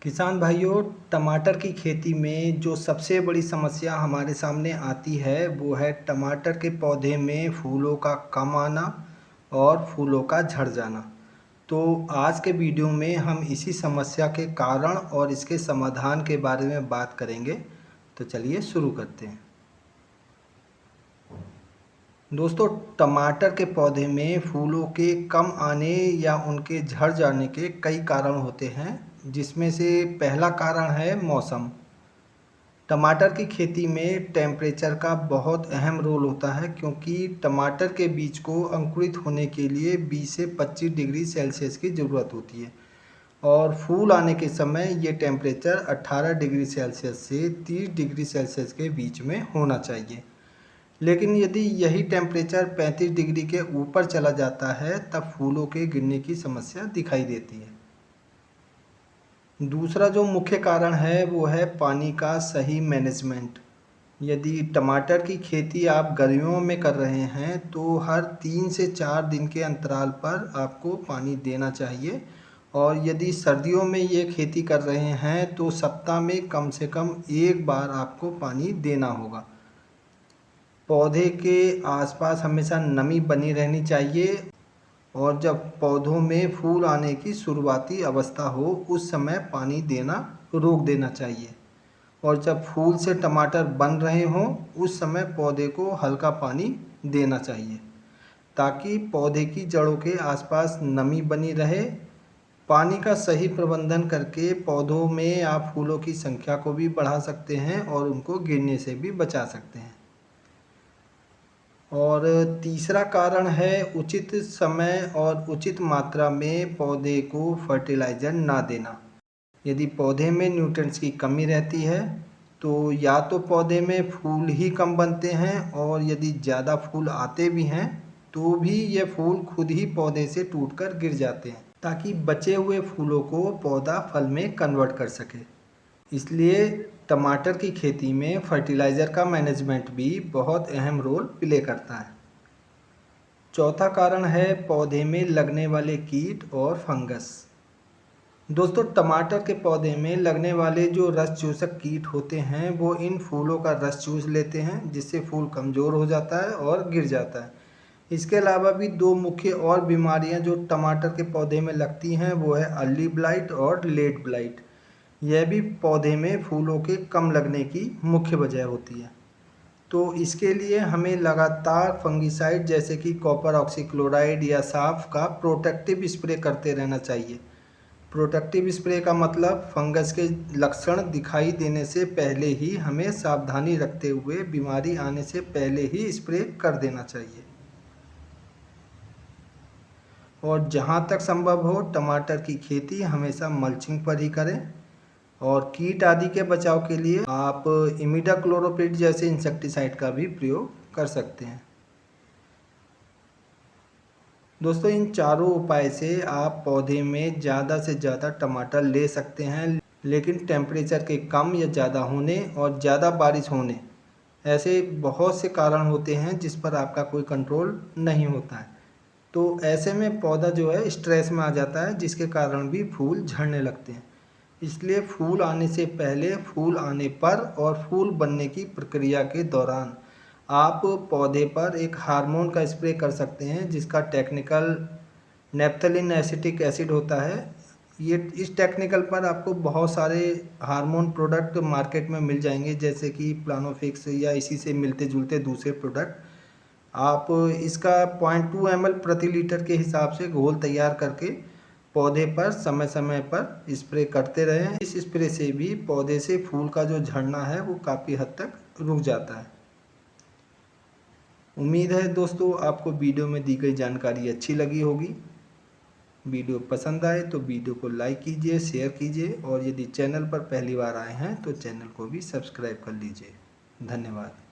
किसान भाइयों, टमाटर की खेती में जो सबसे बड़ी समस्या हमारे सामने आती है वो है टमाटर के पौधे में फूलों का कम आना और फूलों का झड़ जाना। तो आज के वीडियो में हम इसी समस्या के कारण और इसके समाधान के बारे में बात करेंगे। तो चलिए शुरू करते हैं। दोस्तों, टमाटर के पौधे में फूलों के कम आने या उनके झड़ जाने के कई कारण होते हैं, जिसमें से पहला कारण है मौसम। टमाटर की खेती में टेम्परेचर का बहुत अहम रोल होता है, क्योंकि टमाटर के बीज को अंकुरित होने के लिए 20 से 25 डिग्री सेल्सियस की ज़रूरत होती है और फूल आने के समय ये टेम्परेचर 18 डिग्री सेल्सियस से 30 डिग्री सेल्सियस के बीच में होना चाहिए। लेकिन यदि यही टेम्परेचर 35 डिग्री के ऊपर चला जाता है तब फूलों के गिरने की समस्या दिखाई देती है। दूसरा जो मुख्य कारण है वो है पानी का सही मैनेजमेंट। यदि टमाटर की खेती आप गर्मियों में कर रहे हैं तो हर 3 से 4 दिन के अंतराल पर आपको पानी देना चाहिए, और यदि सर्दियों में ये खेती कर रहे हैं तो सप्ताह में कम से कम एक बार आपको पानी देना होगा। पौधे के आसपास हमेशा नमी बनी रहनी चाहिए, और जब पौधों में फूल आने की शुरुआती अवस्था हो उस समय पानी देना रोक देना चाहिए, और जब फूल से टमाटर बन रहे हों उस समय पौधे को हल्का पानी देना चाहिए, ताकि पौधे की जड़ों के आसपास नमी बनी रहे। पानी का सही प्रबंधन करके पौधों में आप फूलों की संख्या को भी बढ़ा सकते हैं और उनको गिरने से भी बचा सकते हैं। और तीसरा कारण है उचित समय और उचित मात्रा में पौधे को फर्टिलाइज़र ना देना। यदि पौधे में न्यूट्रिएंट्स की कमी रहती है तो या तो पौधे में फूल ही कम बनते हैं, और यदि ज़्यादा फूल आते भी हैं तो भी ये फूल खुद ही पौधे से टूटकर गिर जाते हैं, ताकि बचे हुए फूलों को पौधा फल में कन्वर्ट कर सके। इसलिए टमाटर की खेती में फर्टिलाइज़र का मैनेजमेंट भी बहुत अहम रोल प्ले करता है। चौथा कारण है पौधे में लगने वाले कीट और फंगस। दोस्तों, टमाटर के पौधे में लगने वाले जो रस चूसक कीट होते हैं वो इन फूलों का रस चूस लेते हैं, जिससे फूल कमज़ोर हो जाता है और गिर जाता है। इसके अलावा भी दो मुख्य और बीमारियां जो टमाटर के पौधे में लगती हैं वो है अर्ली ब्लाइट और लेट ब्लाइट। यह भी पौधे में फूलों के कम लगने की मुख्य वजह होती है। तो इसके लिए हमें लगातार फंगिसाइड जैसे कि कॉपर ऑक्सीक्लोराइड या साफ का प्रोटेक्टिव स्प्रे करते रहना चाहिए। प्रोटेक्टिव स्प्रे का मतलब फंगस के लक्षण दिखाई देने से पहले ही हमें सावधानी रखते हुए बीमारी आने से पहले ही स्प्रे कर देना चाहिए। और जहाँ तक संभव हो टमाटर की खेती हमेशा मल्चिंग पर ही करें, और कीट आदि के बचाव के लिए आप इमिडाक्लोरोपिड जैसे इंसेक्टिसाइड का भी प्रयोग कर सकते हैं। दोस्तों, इन चारों उपाय से आप पौधे में ज़्यादा से ज़्यादा टमाटर ले सकते हैं, लेकिन टेम्परेचर के कम या ज़्यादा होने और ज़्यादा बारिश होने ऐसे बहुत से कारण होते हैं जिस पर आपका कोई कंट्रोल नहीं होता है। तो ऐसे में पौधा जो है स्ट्रेस में आ जाता है, जिसके कारण भी फूल झड़ने लगते हैं। इसलिए फूल आने से पहले, फूल आने पर और फूल बनने की प्रक्रिया के दौरान आप पौधे पर एक हार्मोन का स्प्रे कर सकते हैं, जिसका टेक्निकल नैप्थेलिन एसिटिक एसिड होता है। ये इस टेक्निकल पर आपको बहुत सारे हार्मोन प्रोडक्ट मार्केट में मिल जाएंगे, जैसे कि प्लानोफिक्स या इसी से मिलते जुलते दूसरे प्रोडक्ट। आप इसका 0.2 ml प्रति लीटर के हिसाब से घोल तैयार करके पौधे पर समय समय पर स्प्रे करते रहें। इस स्प्रे से भी पौधे से फूल का जो झड़ना है वो काफ़ी हद तक रुक जाता है। उम्मीद है दोस्तों आपको वीडियो में दी गई जानकारी अच्छी लगी होगी। वीडियो पसंद आए तो वीडियो को लाइक कीजिए, शेयर कीजिए, और यदि चैनल पर पहली बार आए हैं तो चैनल को भी सब्सक्राइब कर लीजिए। धन्यवाद।